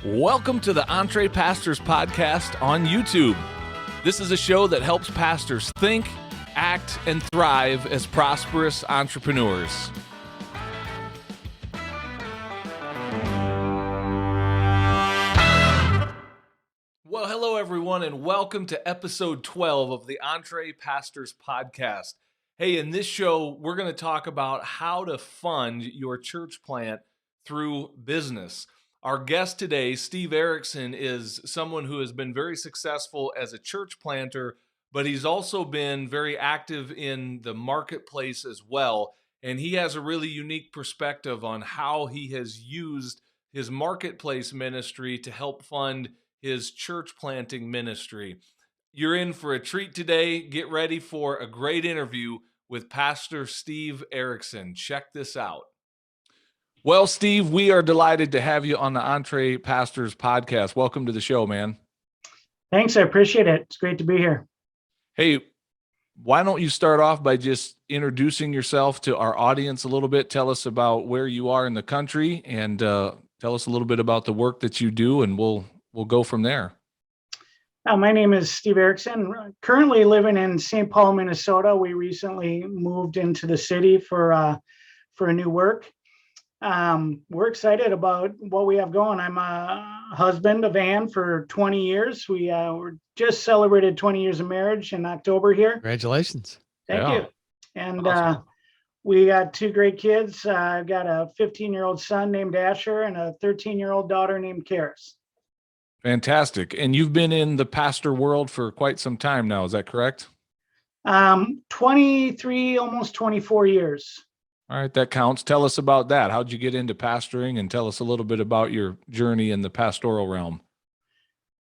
Welcome to the EntrePastors podcast on YouTube. This is a show that helps pastors think, act, and thrive as prosperous entrepreneurs. Well, hello everyone, and welcome to episode 12 of the EntrePastors podcast. Hey, in this show, we're going to talk about how to fund your church plant through business. Our guest today, Steve Erickson, is someone who has been very successful as a church planter, but he's also been very active in the marketplace as well. And he has a really unique perspective on how he has used his marketplace ministry to help fund his church planting ministry. You're in for a treat today. Get ready for a great interview with Pastor Steve Erickson. Check this out. Well, Steve, we are delighted to have you on the EntrePastors podcast. Welcome to the show, man. Thanks. I appreciate it. It's great to be here. Hey, why don't you start off by just introducing yourself to our audience a little bit? Tell us about where you are in the country and tell us a little bit about the work that you do, and we'll go from there. My name is Steve Erickson. Currently living in St. Paul, Minnesota. We recently moved into the city for a new work. We're excited about what we have going. I'm a husband of Ann for 20 years. We just celebrated 20 years of marriage in October here. Congratulations. Thank you. And awesome. We got two great kids. I've got a 15-year-old son named Asher and a 13-year-old daughter named Karis. Fantastic. And you've been in the pastor world for quite some time now. Is that correct? 23, almost 24 years. All right, that counts. Tell us about that. How'd you get into pastoring, and tell us a little bit about your journey in the pastoral realm?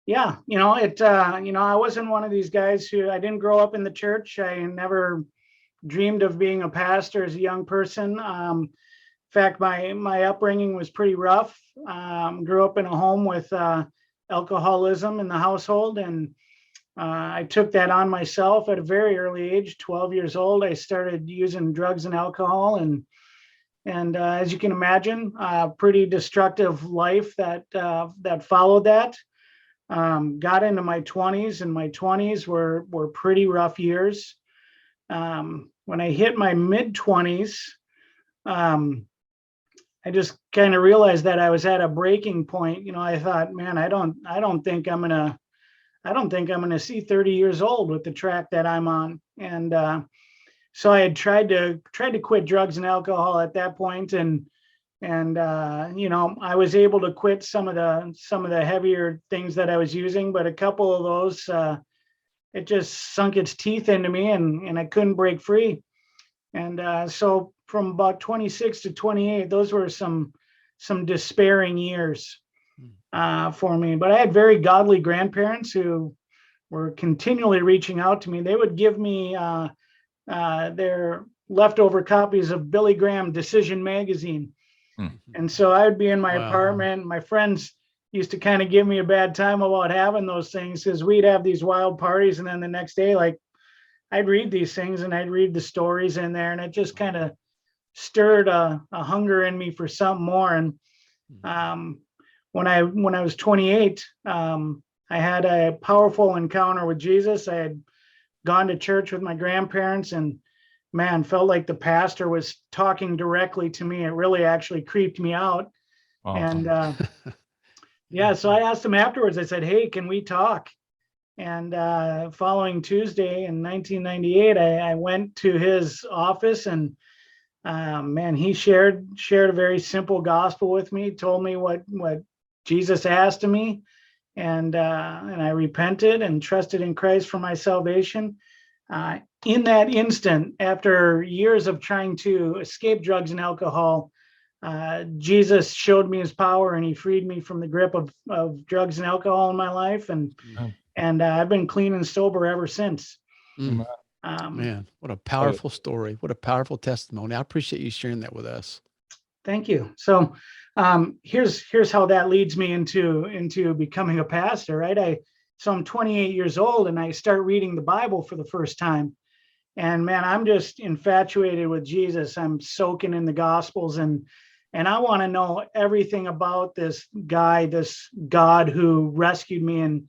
Yeah, I wasn't one of these guys I didn't grow up in the church. I never dreamed of being a pastor as a young person. In fact, my upbringing was pretty rough. Grew up in a home with alcoholism in the household, and I took that on myself at a very early age. 12 years old, I started using drugs and alcohol, and as you can imagine, a pretty destructive life that followed that. Got into my 20s, and my 20s were pretty rough years. When I hit my mid-20s, I just kind of realized that I was at a breaking point. I thought, man, I don't think I'm gonna see 30 years old with the track that I'm on. And so I had tried to quit drugs and alcohol at that point, and I was able to quit some of the heavier things that I was using, but a couple of those it just sunk its teeth into me, and I couldn't break free. And so from about 26 to 28, those were some despairing years for me. But I had very godly grandparents who were continually reaching out to me. They would give me their leftover copies of Billy Graham Decision magazine. And so I would be in my apartment. My friends used to kind of give me a bad time about having those things, because we'd have these wild parties, and then the next day, like, I'd read these things and I'd read the stories in there, and it just kind of stirred a hunger in me for something more. And when I was 28, I had a powerful encounter with Jesus. I had gone to church with my grandparents, and man, felt like the pastor was talking directly to me. It really actually creeped me out. Awesome. And so I asked him afterwards. I said, "Hey, can we talk?" And following Tuesday in 1998, I went to his office, and he shared a very simple gospel with me. Told me what Jesus asked of me, and I repented and trusted in Christ for my salvation. In that instant, after years of trying to escape drugs and alcohol, Jesus showed me his power, and he freed me from the grip of drugs and alcohol in my life. And I've been clean and sober ever since. Man, what a powerful story. What a powerful testimony. I appreciate you sharing that with us. Thank you. So here's how that leads me into becoming a pastor, right? So I'm 28 years old, and I start reading the Bible for the first time. And man, I'm just infatuated with Jesus. I'm soaking in the Gospels, and And I want to know everything about this guy, this God who rescued me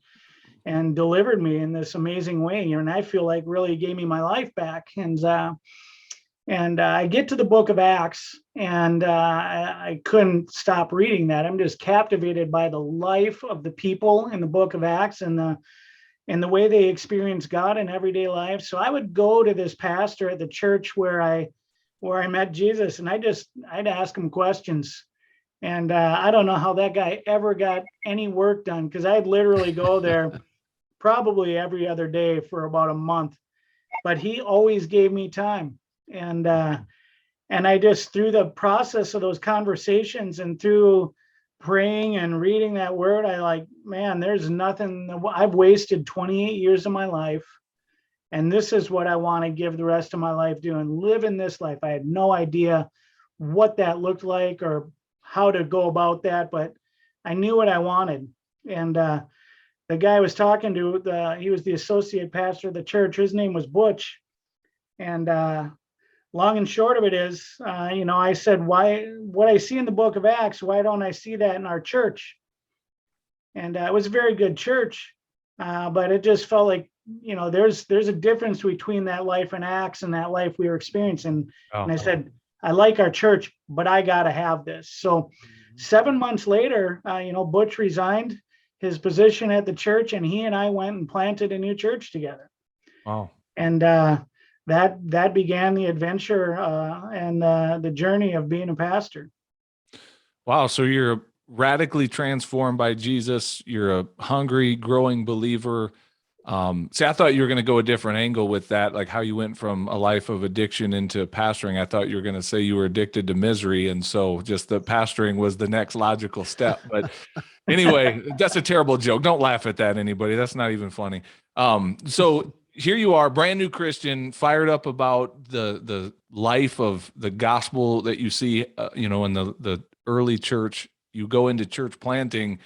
and delivered me in this amazing way. And I feel like really gave me my life back. And I get to the book of Acts, and I couldn't stop reading that. I'm just captivated by the life of the people in the book of Acts and the way they experience God in everyday life. So I would go to this pastor at the church where I met Jesus, and I'd ask him questions. And I don't know how that guy ever got any work done, because I'd literally go there probably every other day for about a month. But he always gave me time. And I just, through the process of those conversations and through praying and reading that word, I like, man, there's nothing. I've wasted 28 years of my life, and this is what I want to give the rest of my life doing, living this life. I had no idea what that looked like or how to go about that, but I knew what I wanted. And the guy I was talking to, he was the associate pastor of the church. His name was Butch. And long and short of it is, I said, what I see in the book of Acts, why don't I see that in our church? And it was a very good church, but it just felt like, there's a difference between that life in Acts and that life we were experiencing. And I said, I like our church, but I got to have this. So 7 months later, Butch resigned his position at the church, and he and I went and planted a new church together. Wow. And that began the adventure and the journey of being a pastor. Wow. So you're radically transformed by Jesus. You're a hungry, growing believer. See, I thought you were going to go a different angle with that, like how you went from a life of addiction into pastoring. I thought you were going to say you were addicted to misery, and so just the pastoring was the next logical step. But anyway, that's a terrible joke. Don't laugh at that, anybody. That's not even funny. So here you are, brand new Christian, fired up about the life of the gospel that you see, in the early church. You go into church planting.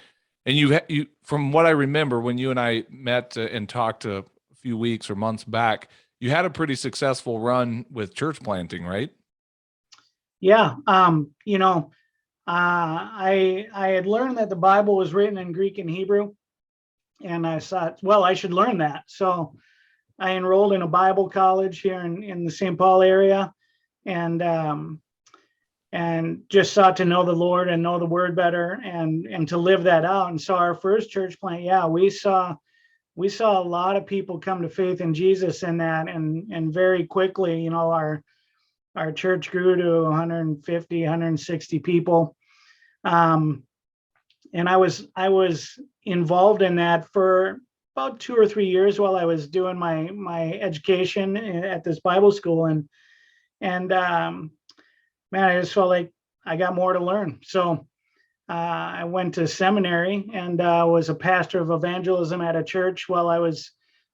And you, from what I remember, when you and I met and talked a few weeks or months back, you had a pretty successful run with church planting, right? Yeah. I had learned that the Bible was written in Greek and Hebrew, and I thought, well, I should learn that. So I enrolled in a Bible college here in the St. Paul area, and just sought to know the Lord and know the word better and to live that out. And so our first church plant, we saw a lot of people come to faith in Jesus in that. And very quickly, our church grew to 150, 160 people. And I was involved in that for about 2 or 3 years while I was doing my education at this Bible school. And man, I just felt like I got more to learn. So I went to seminary and was a pastor of evangelism at a church while I was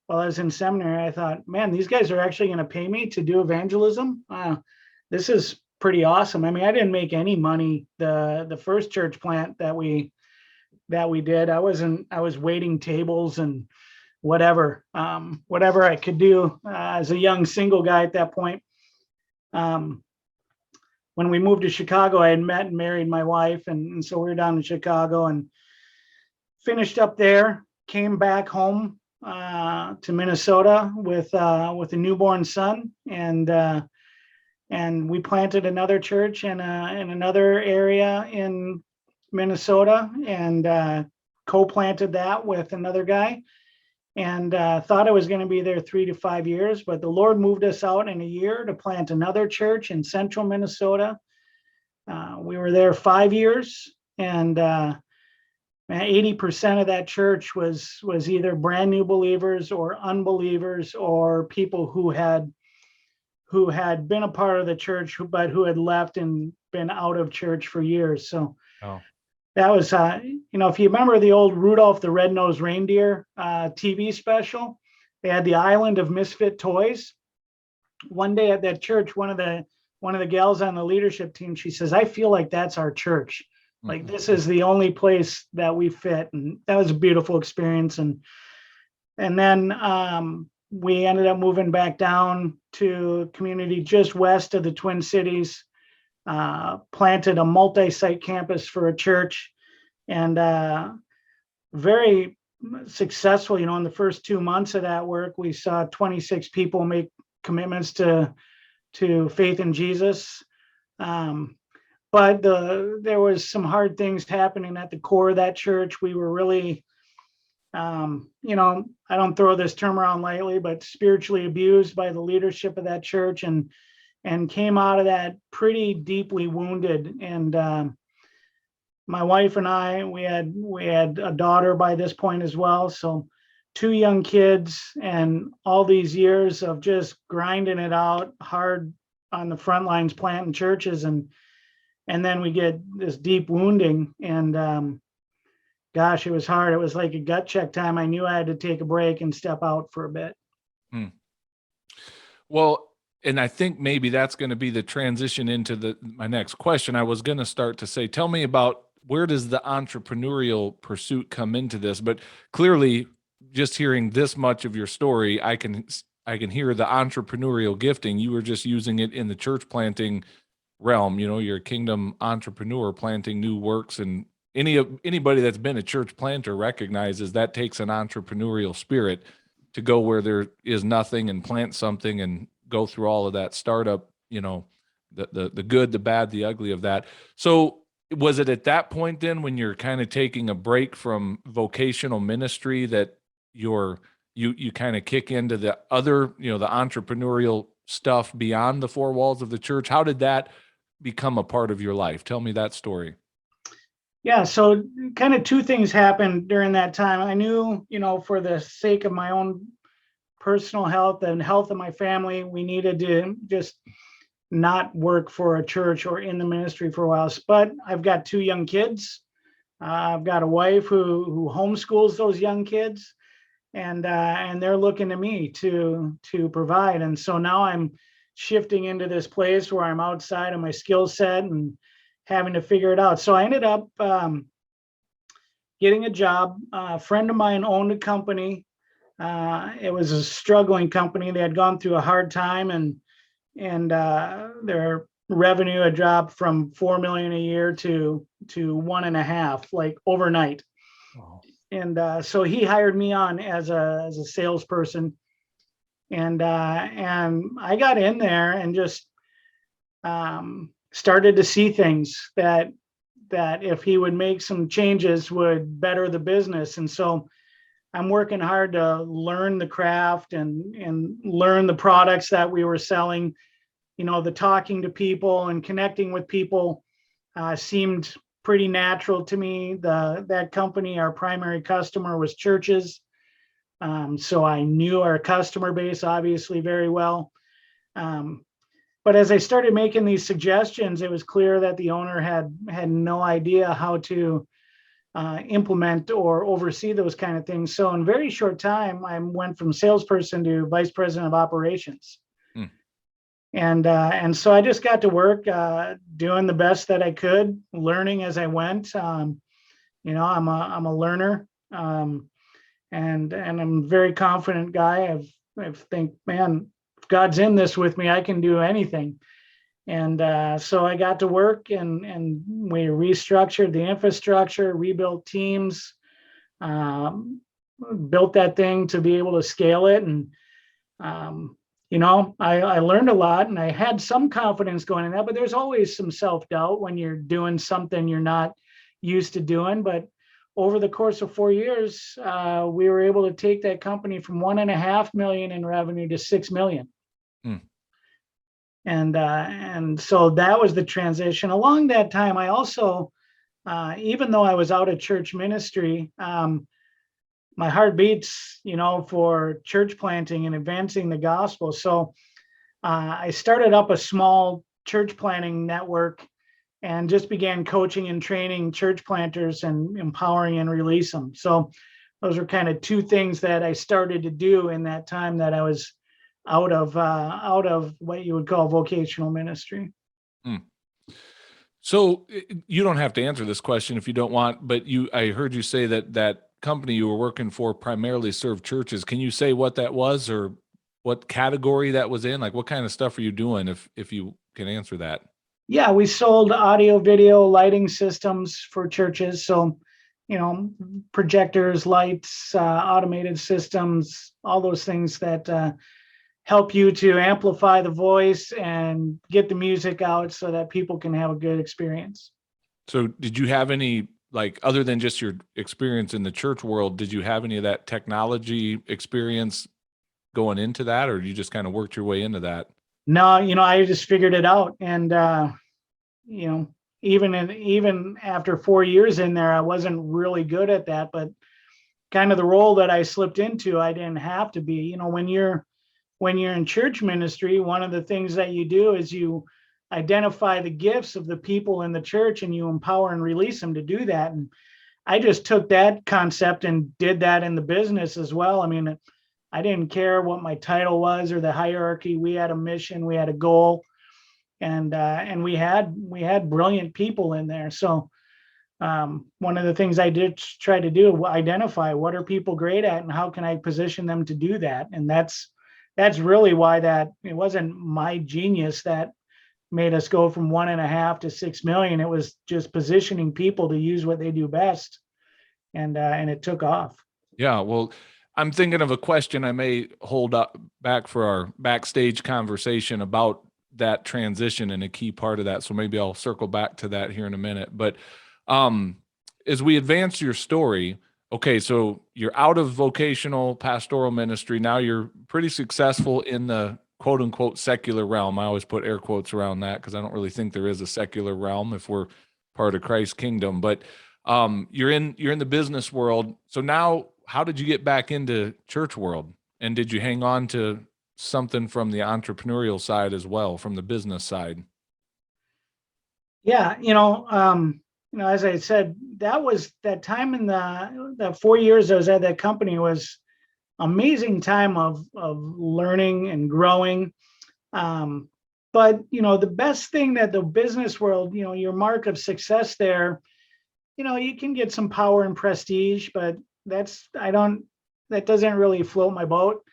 in seminary. I thought, man, these guys are actually going to pay me to do evangelism. This is pretty awesome. I mean, I didn't make any money the first church plant that we did. I was waiting tables and whatever I could do as a young single guy at that point. When we moved to Chicago, I had met and married my wife. And so we were down in Chicago and finished up there, came back home to Minnesota with a newborn son. And we planted another church in another area in Minnesota and co-planted that with another guy. And thought I was going to be there 3 to 5 years, but the Lord moved us out in a year to plant another church in central Minnesota. We were there 5 years, and 80% of that church was either brand new believers or unbelievers or people who had been a part of the church but who had left and been out of church for years. So. Oh. That was, if you remember the old Rudolph the Red-Nosed Reindeer TV special, they had the Island of Misfit Toys. One day at that church, one of the gals on the leadership team, she says, I feel like that's our church. Like, this is the only place that we fit. And that was a beautiful experience. And then we ended up moving back down to a community just west of the Twin Cities, planted a multi-site campus for a church, and very successful. In the first 2 months of that work, we saw 26 people make commitments to faith in Jesus. But there was some hard things happening at the core of that church. We were really, I don't throw this term around lightly, but spiritually abused by the leadership of that church, and came out of that pretty deeply wounded. And my wife and I, we had a daughter by this point as well. So 2 young kids, and all these years of just grinding it out hard on the front lines, planting churches, and then we get this deep wounding, and gosh, it was hard. It was like a gut check time. I knew I had to take a break and step out for a bit. Well, and I think maybe that's going to be the transition into my next question. I was going to start to say, tell me about, where does the entrepreneurial pursuit come into this? But clearly, just hearing this much of your story, I can hear the entrepreneurial gifting. You were just using it in the church planting realm. You're a kingdom entrepreneur planting new works, and anybody that's been a church planter recognizes that takes an entrepreneurial spirit to go where there is nothing and plant something and go through all of that startup, the good, the bad, the ugly of that. So was it at that point then, when you're kind of taking a break from vocational ministry, that you kind of kick into the other, the entrepreneurial stuff beyond the 4 walls of the church? How did that become a part of your life? Tell me that story. Yeah, so kind of 2 things happened during that time. I knew, for the sake of my own personal health and health of my family, we needed to just not work for a church or in the ministry for a while. But I've got 2 young kids. I've got a wife who homeschools those young kids, and they're looking to me to provide. And so now I'm shifting into this place where I'm outside of my skill set and having to figure it out. So I ended up getting a job. A friend of mine owned a company. It was a struggling company. They had gone through a hard time, and their revenue had dropped from $4 million a year to 1.5, like overnight. Wow. And so he hired me on as a salesperson, and I got in there and just started to see things that if he would make some changes would better the business. And so I'm working hard to learn the craft and learn the products that we were selling. The talking to people and connecting with people seemed pretty natural to me. That company, our primary customer was churches. So I knew our customer base obviously very well. But as I started making these suggestions, it was clear that the owner had no idea how to implement or oversee those kind of things. So in a very short time, I went from salesperson to vice president of operations. And so I just got to work doing the best that I could, learning as I went. I'm a learner, and I'm a very confident guy. I think, man, if God's in this with me, I can do anything. And so I got to work, and we restructured the infrastructure, rebuilt teams, built that thing to be able to scale it. And I learned a lot, and I had some confidence going in that, but there's always some self-doubt when you're doing something you're not used to doing. But over the course of 4 years, we were able to take that company from 1.5 million in revenue to 6 million. And so that was the transition. Along that time, I also, even though I was out of church ministry, my heart beats, for church planting and advancing the gospel. So I started up a small church planting network and just began coaching and training church planters and empowering and release them. So those are kind of 2 things that I started to do in that time that I was out of what you would call vocational ministry. So you don't have to answer this question if you don't want, but I heard you say that company you were working for primarily served churches. Can you say what that was, or what category that was in? Like, what kind of stuff are you doing, if you can answer that? Yeah, we sold audio, video, lighting systems for churches. So, projectors, lights, automated systems, all those things that help you to amplify the voice and get the music out so that people can have a good experience. So did you have any, like, other than just your experience in the church world, did you have any of that technology experience going into that, or you just kind of worked your way into that? No, I just figured it out. And, even after 4 years in there, I wasn't really good at that, but kind of the role that I slipped into, I didn't have to be. When you're in church ministry, one of the things that you do is you identify the gifts of the people in the church and you empower and release them to do that. And I just took that concept and did that in the business as well. I mean, I didn't care what my title was or the hierarchy. We had a mission, we had a goal, and we had brilliant people in there. So one of the things I did try to do, identify what are people great at and how can I position them to do that. And that's really why it wasn't my genius that made us go from 1.5 to 6 million. It was just positioning people to use what they do best. And it took off. Yeah. Well, I'm thinking of a question I may hold up back for our backstage conversation about that transition and a key part of that. So maybe I'll circle back to that here in a minute. But as we advance your story, okay, so you're out of vocational pastoral ministry. Now you're pretty successful in the quote unquote secular realm. I always put air quotes around that because I don't really think there is a secular realm if we're part of Christ's kingdom. But you're in the business world. So now how did you get back into church world? And did you hang on to something from the entrepreneurial side as well, from the business side? Yeah, as I said, that time in the 4 years I was at that company was amazing time of learning and growing. But the best thing that the business world, your mark of success there, you can get some power and prestige, but that doesn't really float my boat.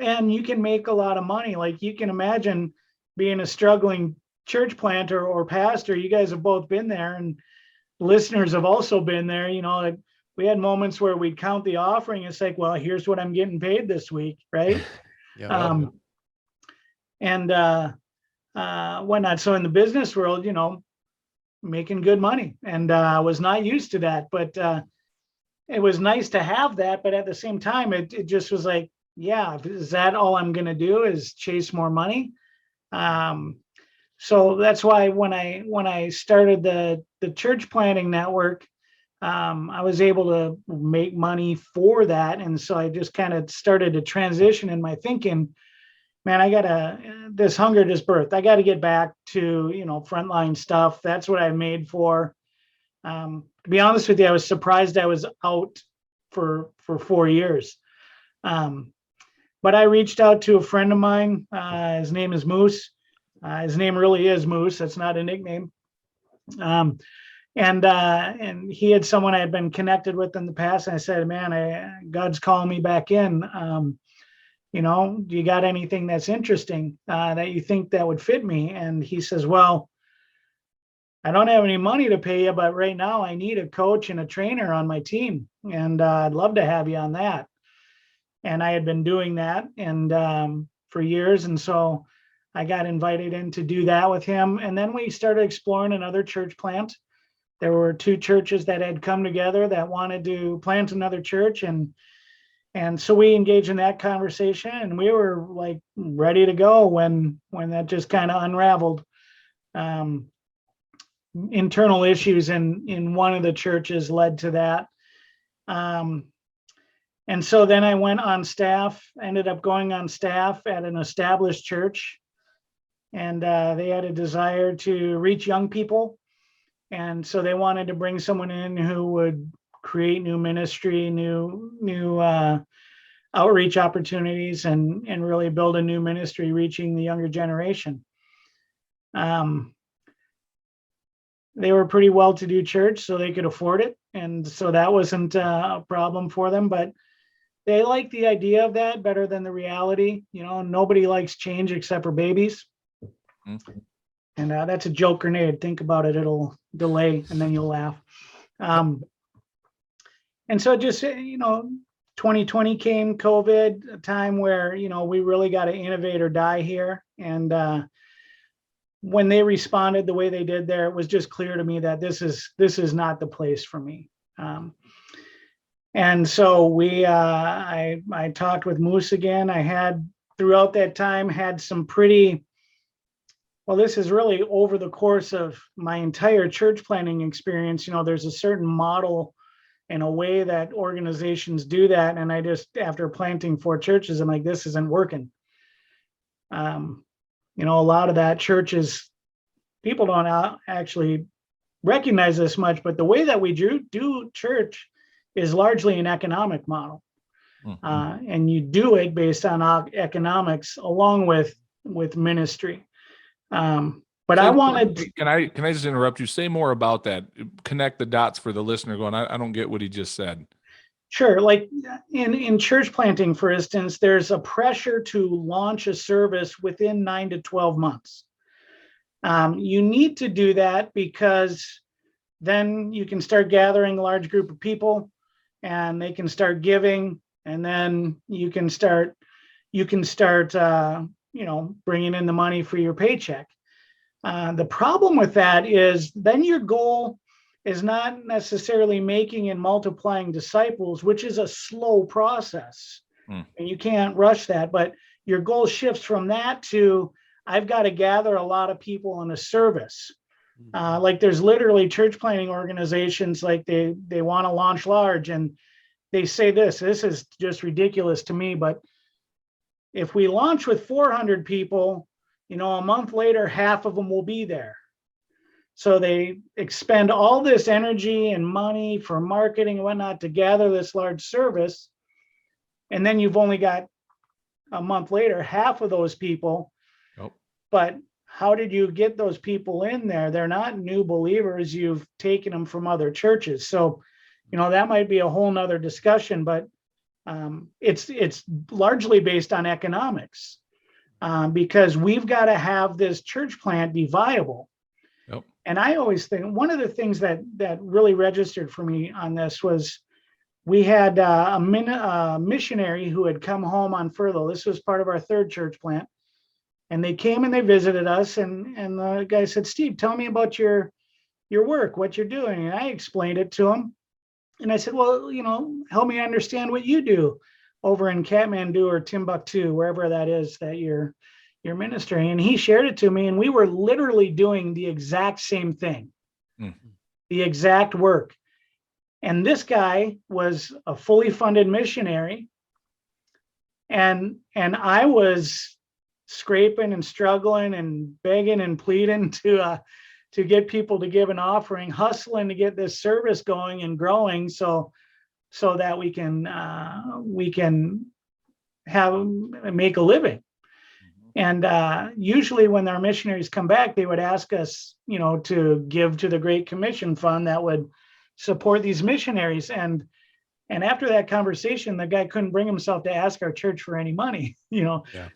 And you can make a lot of money. Like you can imagine being a struggling church planter or pastor. You guys have both been there, and listeners have also been there. Like we had moments where we'd count the offering. It's like, well, here's what I'm getting paid this week, right? Yeah. And whatnot. So in the business world, making good money, and I was not used to that, but it was nice to have that. But at the same time, it just was like, yeah, is that all I'm going to do is chase more money? So that's why when I started the church planting network, I was able to make money for that. And so I just kind of started to transition in my thinking, man, this hunger, this birth, I got to get back to, frontline stuff. That's what I'm made for. To be honest with you, I was surprised I was out for 4 years. But I reached out to a friend of mine. His name is Moose. His name really is Moose. That's not a nickname. And he had someone I had been connected with in the past. And I said, man, God's calling me back in. Do you got anything that's interesting that you think that would fit me? And he says, well, I don't have any money to pay you, but right now I need a coach and a trainer on my team. And I'd love to have you on that. And I had been doing that for years. And so I got invited in to do that with him. And then we started exploring another church plant. There were 2 churches that had come together that wanted to plant another church. And so we engaged in that conversation, and we were like ready to go when that just kind of unraveled. Internal issues in one of the churches led to that. And so then I went on staff, ended up going on staff at an established church. And they had a desire to reach young people. And so they wanted to bring someone in who would create new ministry, new outreach opportunities, and really build a new ministry reaching the younger generation. They were a pretty well-to-do church, so they could afford it. And so that wasn't a problem for them, but they liked the idea of that better than the reality. Nobody likes change except for babies. And that's a joke grenade. Think about it. It'll delay and then you'll laugh. And so just, 2020 came, COVID, a time where, we really got to innovate or die here. And when they responded the way they did there, it was just clear to me that this is not the place for me. And so I talked with Moose again. I had throughout that time had some pretty, well, this is really over the course of my entire church planning experience. There's a certain model and a way that organizations do that. And I just, after planting 4 churches, I'm like, this isn't working. A lot of that churches, people don't actually recognize this much, but the way that we do church is largely an economic model. Mm-hmm. And you do it based on economics along with ministry. But I wanted. Can I just interrupt you? Say more about that. Connect the dots for the listener going, I don't get what he just said. Sure. Like in church planting, for instance, there's a pressure to launch a service within 9 to 12 months. You need to do that because then you can start gathering a large group of people and they can start giving, and then you can start bringing in the money for your paycheck. The problem with that is then your goal is not necessarily making and multiplying disciples, which is a slow process. And you can't rush that, but your goal shifts from that to, I've got to gather a lot of people in a service. Like there's literally church planting organizations, like they want to launch large and they say this is just ridiculous to me, but if we launch with 400 people, a month later, half of them will be there. So they expend all this energy and money for marketing and whatnot to gather this large service. And then you've only got a month later, half of those people. Nope. But how did you get those people in there? They're not new believers. You've taken them from other churches. So, that might be a whole nother discussion, but it's largely based on economics. Because we've got to have this church plant be viable. Yep. And I always think one of the things that really registered for me on this was we had a missionary who had come home on furlough. This was part of our 3rd church plant. And they came and they visited us. And the guy said, Steve, tell me about your work, what you're doing. And I explained it to him. And I said, well, help me understand what you do over in Kathmandu or Timbuktu, wherever that is that you're ministering. And he shared it to me, and we were literally doing the exact same thing, the exact work. And this guy was a fully funded missionary. And I was scraping and struggling and begging and pleading to get people to give an offering, hustling to get this service going and growing so that we can make a living. And usually when our missionaries come back, they would ask us, to give to the Great Commission Fund that would support these missionaries. And after that conversation, the guy couldn't bring himself to ask our church for any money,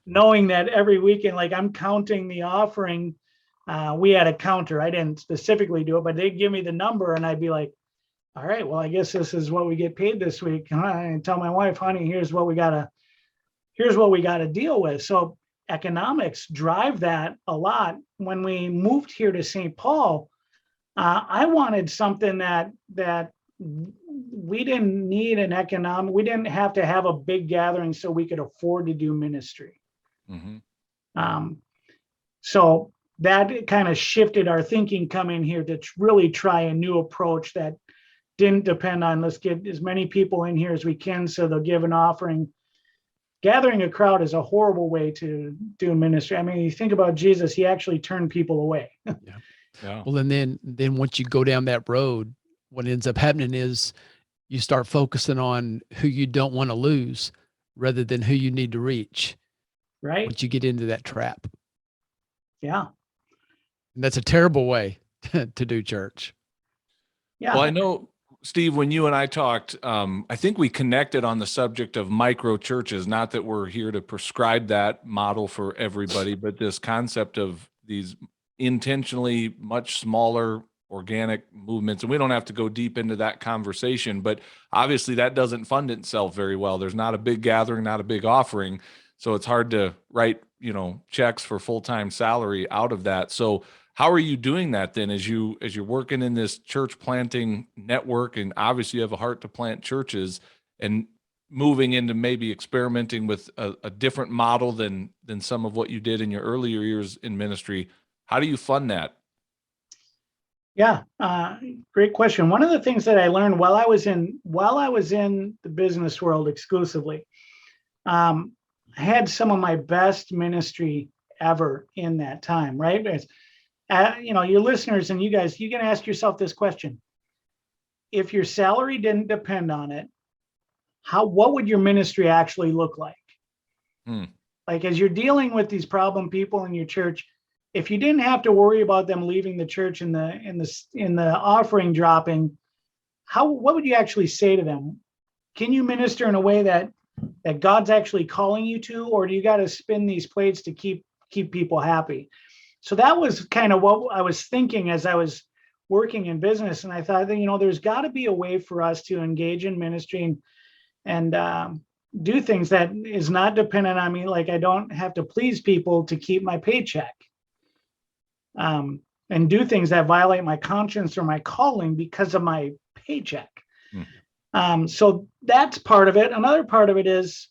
knowing that every weekend, like I'm counting the offering. We had a counter. I didn't specifically do it, but they'd give me the number and I'd be like, all right, well, I guess this is what we get paid this week. And tell my wife, honey, here's what we gotta deal with. So economics drive that a lot. When we moved here to St. Paul, I wanted something that we didn't need we didn't have to have a big gathering so we could afford to do ministry. So that kind of shifted our thinking coming here to really try a new approach that didn't depend on let's get as many people in here as we can so they'll give an offering. Gathering a crowd is a horrible way to do ministry. I mean, you think about Jesus, he actually turned people away. Yeah. Well, and then once you go down that road, what ends up happening is you start focusing on who you don't want to lose rather than who you need to reach. Right. Once you get into that trap. Yeah. And that's a terrible way to do church. Yeah. Well, I know, Steve, when you and I talked, I think we connected on the subject of microchurches, not that we're here to prescribe that model for everybody, but this concept of these intentionally much smaller organic movements, and we don't have to go deep into that conversation, but obviously that doesn't fund itself very well. There's not a big gathering, not a big offering, so it's hard to write, checks for full-time salary out of that. So how are you doing that then as you're working in this church planting network, and obviously you have a heart to plant churches, and moving into maybe experimenting with a different model than some of what you did in your earlier years in ministry? How do you fund that? Yeah, great question. One of the things that I learned while I was in the business world exclusively, I had some of my best ministry ever in that time, right? Your listeners and you guys, you can ask yourself this question. If your salary didn't depend on it, what would your ministry actually look like? Like, as you're dealing with these problem people in your church, if you didn't have to worry about them leaving the church in the offering dropping, what would you actually say to them? Can you minister in a way that God's actually calling you to, or do you got to spin these plates to keep people happy? So that was kind of what I was thinking as I was working in business, and I thought that there's got to be a way for us to engage in ministry and do things that is not dependent on me. Like, I don't have to please people to keep my paycheck. And do things that violate my conscience or my calling because of my paycheck. So that's part of it. Another part of it is,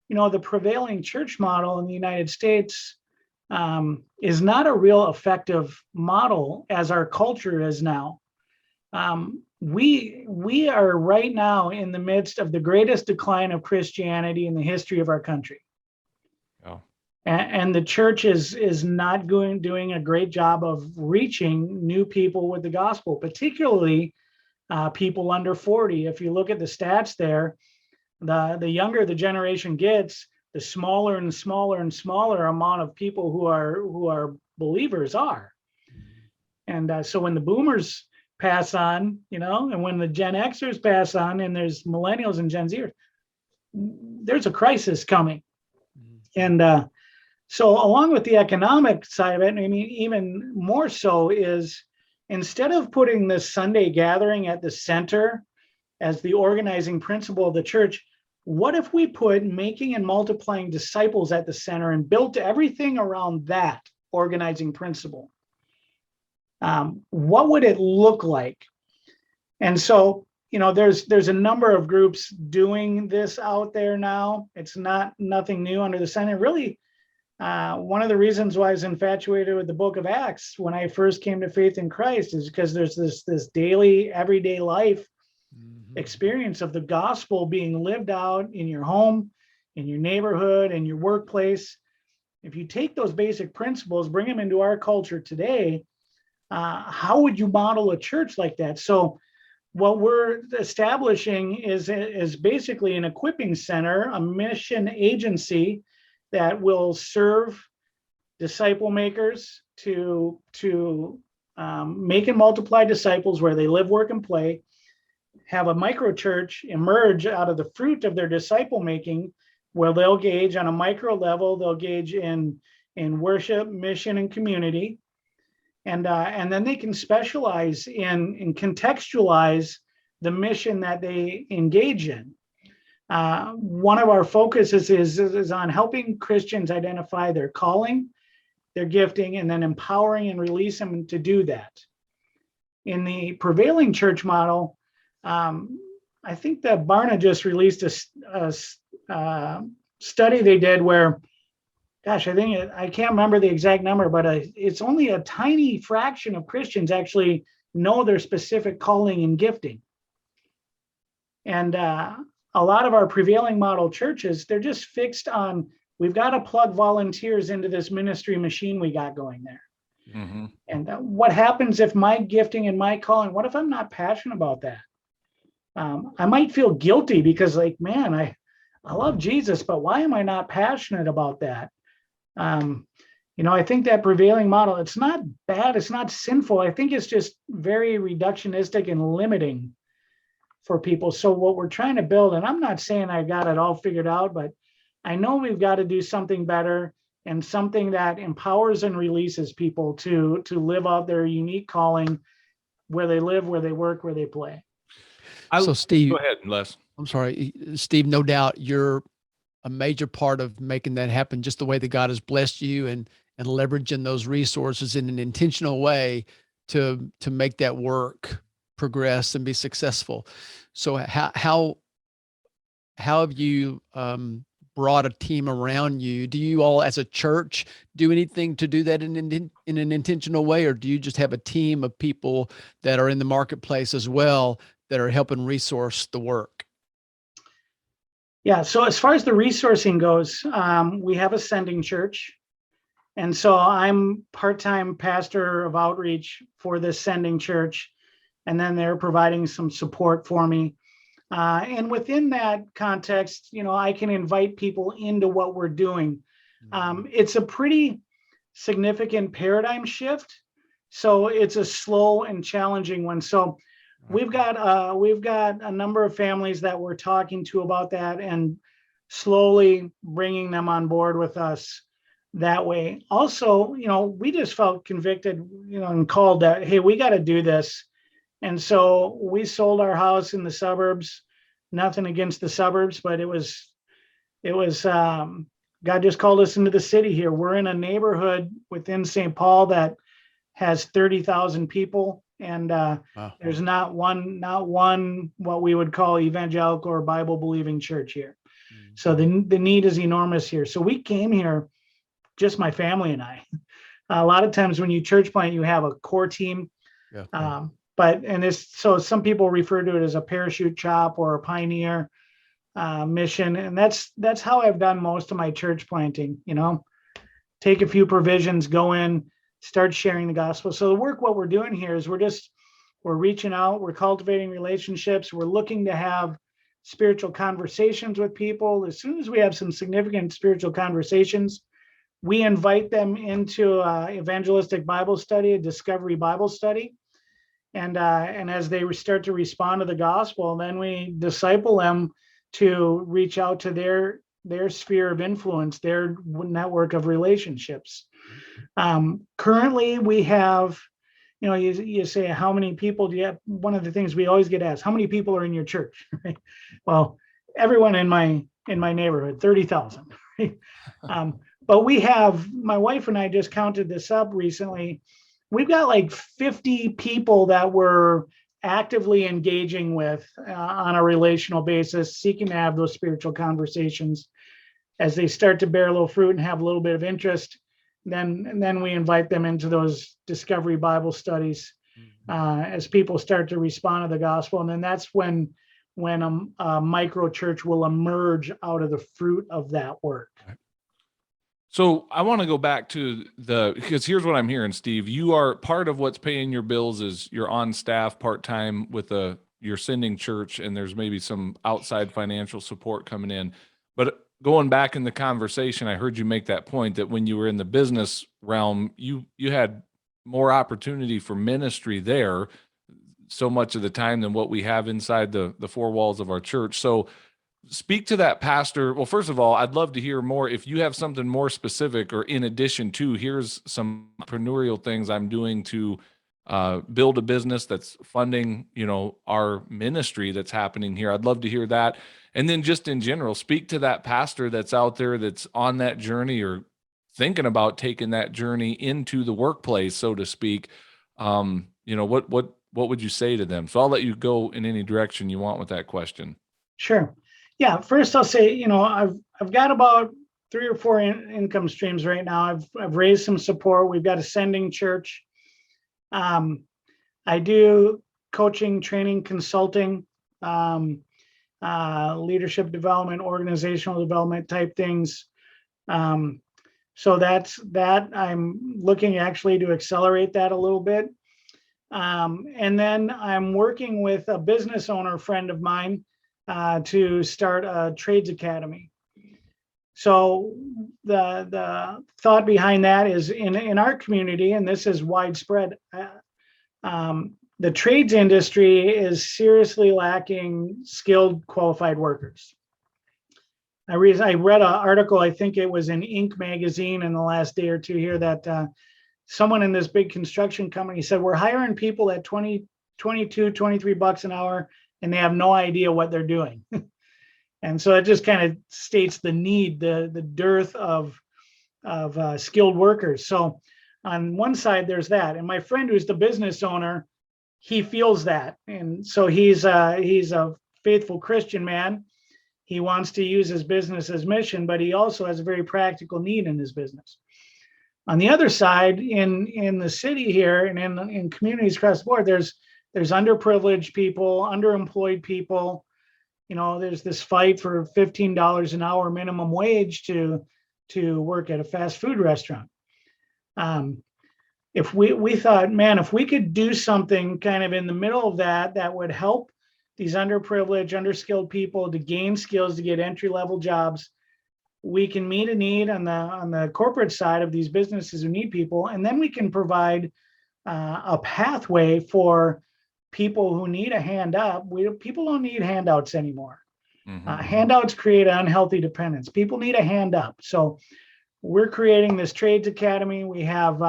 the prevailing church model in the United States is not a real effective model as our culture is now. We are right now in the midst of the greatest decline of Christianity in the history of our country. And the church is not doing a great job of reaching new people with the gospel, particularly people under 40. If you look at the stats there, the younger the generation gets, the smaller and smaller and smaller amount of people who are believers are. And so when the boomers pass on, and when the Gen Xers pass on, and there's millennials and Gen Zers, there's a crisis coming. And so along with the economic side of it, I mean, even more so is, instead of putting the Sunday gathering at the center as the organizing principle of the church, what if we put making and multiplying disciples at the center and built everything around that organizing principle? What would it look like? And so, there's a number of groups doing this out there now. It's nothing new under the sun. And really, one of the reasons why I was infatuated with the book of Acts when I first came to faith in Christ is because there's this daily, everyday life experience of the gospel being lived out in your home, in your neighborhood, in your workplace. If you take those basic principles, bring them into our culture today, how would you model a church like that? So what we're establishing is basically an equipping center, a mission agency that will serve disciple makers to make and multiply disciples where they live, work, and play, have a microchurch emerge out of the fruit of their disciple making, where they'll gauge on a micro level, they'll gauge in worship, mission, and community. And then they can specialize in contextualize the mission that they engage in. One of our focuses is on helping Christians identify their calling, their gifting, and then empowering and release them to do that. In the prevailing church model, I think that Barna just released a study they did where, gosh, I can't remember the exact number, but it's only a tiny fraction of Christians actually know their specific calling and gifting. And a lot of our prevailing model churches, they're just fixed on, we've got to plug volunteers into this ministry machine we got going there. Mm-hmm. And what happens if my gifting and my calling, what if I'm not passionate about that? I might feel guilty because, like, man, I love Jesus, but why am I not passionate about that? I think that prevailing model, it's not bad, it's not sinful. I think it's just very reductionistic and limiting for people. So what we're trying to build, and I'm not saying I got it all figured out, but I know we've got to do something better and something that empowers and releases people to live out their unique calling where they live, where they work, where they play. So Steve, go ahead, Les. I'm sorry, Steve, no doubt you're a major part of making that happen, just the way that God has blessed you and leveraging those resources in an intentional way to make that work progress and be successful. So how have you brought a team around you? Do you all as a church do anything to do that in an intentional way, or do you just have a team of people that are in the marketplace as well that are helping resource the work? Yeah, so as far as the resourcing goes, we have a sending church. And so I'm part-time pastor of outreach for this sending church. And then they're providing some support for me. And within that context, I can invite people into what we're doing. It's a pretty significant paradigm shift. So it's a slow and challenging one. So we've got a number of families that we're talking to about that and slowly bringing them on board with us that way. Also, we just felt convicted, and called that, hey, we got to do this. And so we sold our house in the suburbs. Nothing against the suburbs, but it was God just called us into the city here. We're in a neighborhood within St. Paul that has 30,000 people. And Wow. There's not one what we would call evangelical or Bible believing church here. Mm-hmm. So the need is enormous here. So we came here, just my family and I. A lot of times when you church plant, you have a core team. Yeah. So some people refer to it as a parachute shop or a pioneer mission. And that's how I've done most of my church planting, take a few provisions, go in, start sharing the gospel. So what we're doing here is we're reaching out, we're cultivating relationships, we're looking to have spiritual conversations with people. As soon as we have some significant spiritual conversations, we invite them into evangelistic Bible study, a discovery Bible study. And as they start to respond to the gospel, then we disciple them to reach out to their sphere of influence, their network of relationships. Currently, we have, you say, how many people do you have? One of the things we always get asked, how many people are in your church? Right? Well, everyone in my neighborhood, 30,000. Right? But we have, my wife and I just counted this up recently. We've got like 50 people that we're actively engaging with on a relational basis, seeking to have those spiritual conversations. As they start to bear a little fruit and have a little bit of interest, then we invite them into those discovery Bible studies as people start to respond to the gospel. And then that's when a micro church will emerge out of the fruit of that work. So I want to go back to because here's what I'm hearing, Steve. You are part of what's paying your bills is you're on staff part-time with your sending church, and there's maybe some outside financial support coming in. But going back in the conversation, I heard you make that point that when you were in the business realm, you had more opportunity for ministry there so much of the time than what we have inside the four walls of our church. So speak to that, Pastor. Well, first of all, I'd love to hear more. If you have something more specific or in addition to, here's some entrepreneurial things I'm doing to build a business that's funding, our ministry that's happening here. I'd love to hear that. And then just in general, speak to that pastor that's out there that's on that journey or thinking about taking that journey into the workplace, so to speak. What would you say to them? So I'll let you go in any direction you want with that question. Sure. Yeah. First, I'll say, I've got about 3 or 4 income streams right now. I've raised some support. We've got a sending church. I do coaching, training, consulting, leadership development, organizational development type things. So that's that. I'm looking actually to accelerate that a little bit. And then I'm working with a business owner friend of mine to start a trades academy. So the thought behind that is in our community, and this is widespread, the trades industry is seriously lacking skilled, qualified workers. I read an article, I think it was in Inc. magazine in the last day or two here, that someone in this big construction company said, we're hiring people at 20, 22, 23 bucks an hour, and they have no idea what they're doing. And so it just kind of states the need, the dearth of skilled workers. So on one side, there's that. And my friend who's the business owner, he feels that. And so he's a faithful Christian man. He wants to use his business as mission, but he also has a very practical need in his business. On the other side, in the city here and in communities across the board, there's underprivileged people, underemployed people. There's this fight for $15 an hour minimum wage to work at a fast food restaurant. If we thought, man, if we could do something kind of in the middle of that would help these underprivileged, underskilled people to gain skills to get entry-level jobs, we can meet a need on the corporate side of these businesses who need people, and then we can provide a pathway for people who need a hand up. People don't need handouts anymore. Mm-hmm. Handouts create unhealthy dependence. People need a hand up. So we're creating this trades academy. We have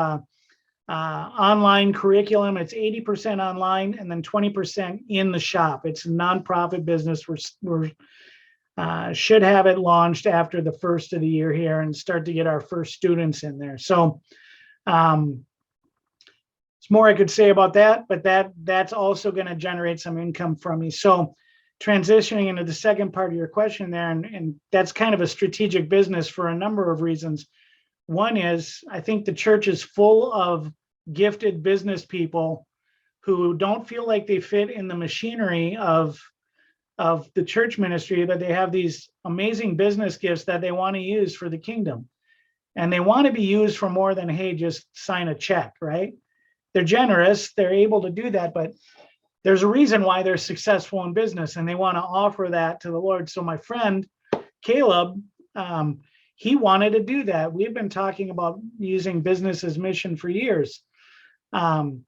online curriculum. It's 80% online and then 20% in the shop. It's a nonprofit business. We're should have it launched after the first of the year here and start to get our first students in there. So there's more I could say about that, but that's also going to generate some income from me. So transitioning into the second part of your question there, and that's kind of a strategic business for a number of reasons. One is I think the church is full of gifted business people who don't feel like they fit in the machinery of the church ministry, but they have these amazing business gifts that they want to use for the kingdom. And they want to be used for more than, hey, just sign a check, right? They're generous, they're able to do that, but there's a reason why they're successful in business, and they want to offer that to the Lord. So my friend, Caleb, he wanted to do that. We've been talking about using business as mission for years. The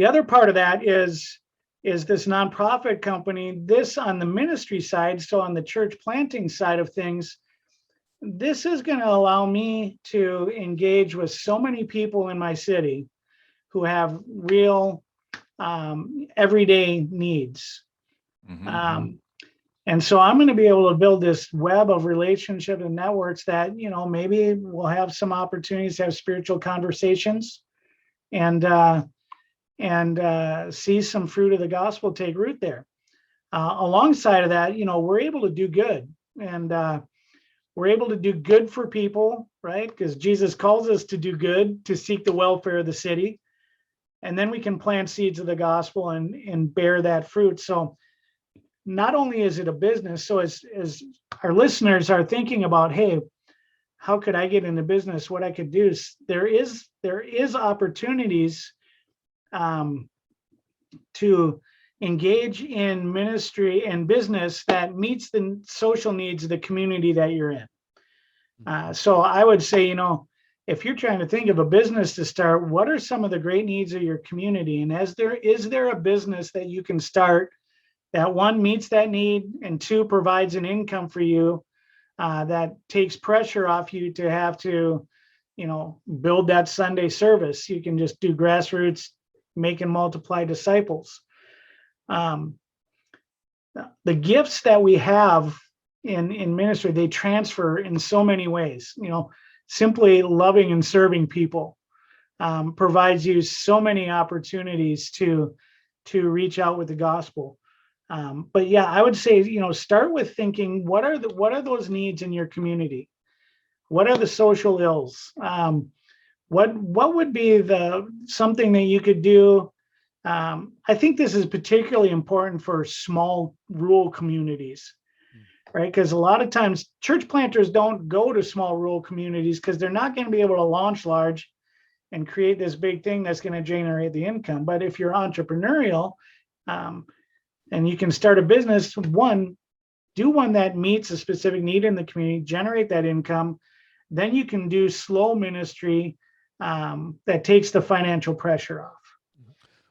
other part of that is this nonprofit company, this on the ministry side, so on the church planting side of things, this is going to allow me to engage with so many people in my city who have real everyday needs. Mm-hmm. And so I'm going to be able to build this web of relationships and networks that, maybe we'll have some opportunities to have spiritual conversations and see some fruit of the gospel take root there. Alongside of that, we're able to do good, and we're able to do good for people, right? Because Jesus calls us to do good, to seek the welfare of the city. And then we can plant seeds of the gospel and bear that fruit. So not only is it a business, so as our listeners are thinking about, hey, how could I get into business? What I could do is there is opportunities to engage in ministry and business that meets the social needs of the community that you're in. So I would say, if you're trying to think of a business to start, what are some of the great needs of your community? And is there a business that you can start that, one, meets that need, and two, provides an income for you that takes pressure off you to have to, build that Sunday service? You can just do grassroots, make and multiply disciples. The gifts that we have in ministry, they transfer in so many ways. Simply loving and serving people provides you so many opportunities to reach out with the gospel. But yeah, I would say, start with thinking, what are those needs in your community? What are the social ills? What would be something that you could do? I think this is particularly important for small rural communities, right? Because a lot of times church planters don't go to small rural communities because they're not going to be able to launch large and create this big thing that's going to generate the income. But if you're entrepreneurial, and you can start a business, do one that meets a specific need in the community, generate that income, then you can do slow ministry that takes the financial pressure off.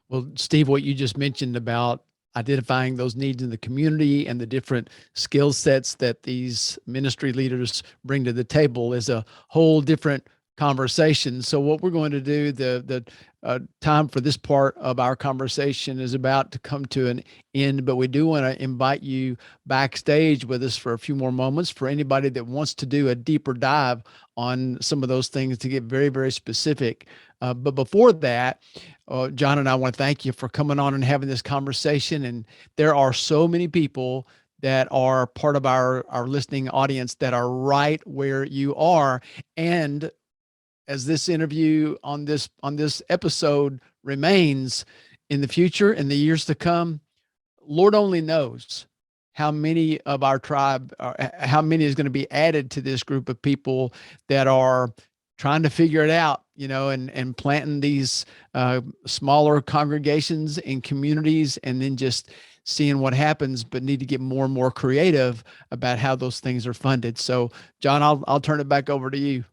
Well, Steve, what you just mentioned about identifying those needs in the community and the different skill sets that these ministry leaders bring to the table is a whole different conversation. So what we're going to do, the time for this part of our conversation is about to come to an end, but we do want to invite you backstage with us for a few more moments for anybody that wants to do a deeper dive on some of those things to get very, very specific. But before that, John and I want to thank you for coming on and having this conversation. And there are so many people that are part of our listening audience that are right where you are. And as this interview on this episode remains, in the future, in the years to come, Lord only knows how many of our tribe, how many is going to be added to this group of people that are trying to figure it out, and planting these smaller congregations in communities, and then just seeing what happens, but need to get more and more creative about how those things are funded. So, John, I'll turn it back over to you.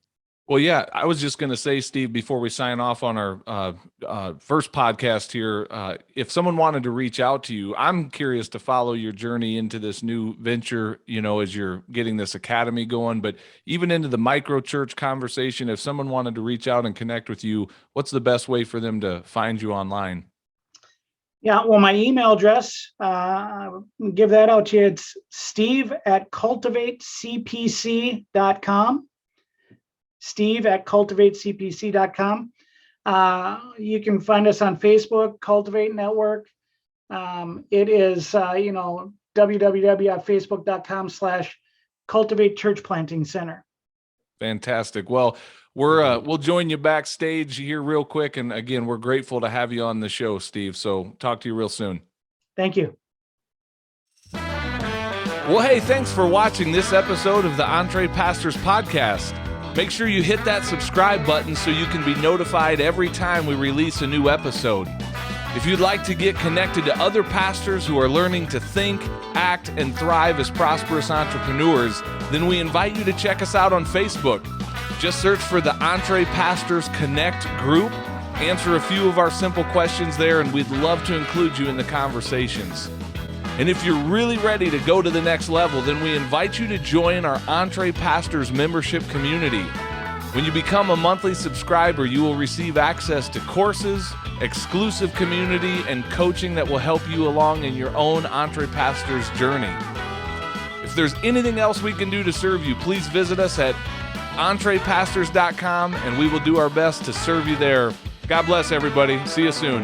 Well, yeah, I was just going to say, Steve, before we sign off on our first podcast here, if someone wanted to reach out to you, I'm curious to follow your journey into this new venture, as you're getting this academy going, but even into the microchurch conversation, if someone wanted to reach out and connect with you, what's the best way for them to find you online? Yeah, well, my email address, give that out to you. It's steve@cultivatecpc.com. steve@cultivatecpc.com. You can find us on Facebook, Cultivate Network. It is, www.facebook.com/Cultivate Church Planting Center. Fantastic. Well, we'll join you backstage here real quick. And again, we're grateful to have you on the show, Steve. So talk to you real soon. Thank you. Well, hey, thanks for watching this episode of the EntrePastors podcast. Make sure you hit that subscribe button so you can be notified every time we release a new episode. If you'd like to get connected to other pastors who are learning to think, act, and thrive as prosperous entrepreneurs, then we invite you to check us out on Facebook. Just search for the EntrePastors Connect group, answer a few of our simple questions there, and we'd love to include you in the conversations. And if you're really ready to go to the next level, then we invite you to join our EntrePastors membership community. When you become a monthly subscriber, you will receive access to courses, exclusive community, and coaching that will help you along in your own EntrePastors journey. If there's anything else we can do to serve you, please visit us at EntrePastors.com, and we will do our best to serve you there. God bless everybody. See you soon.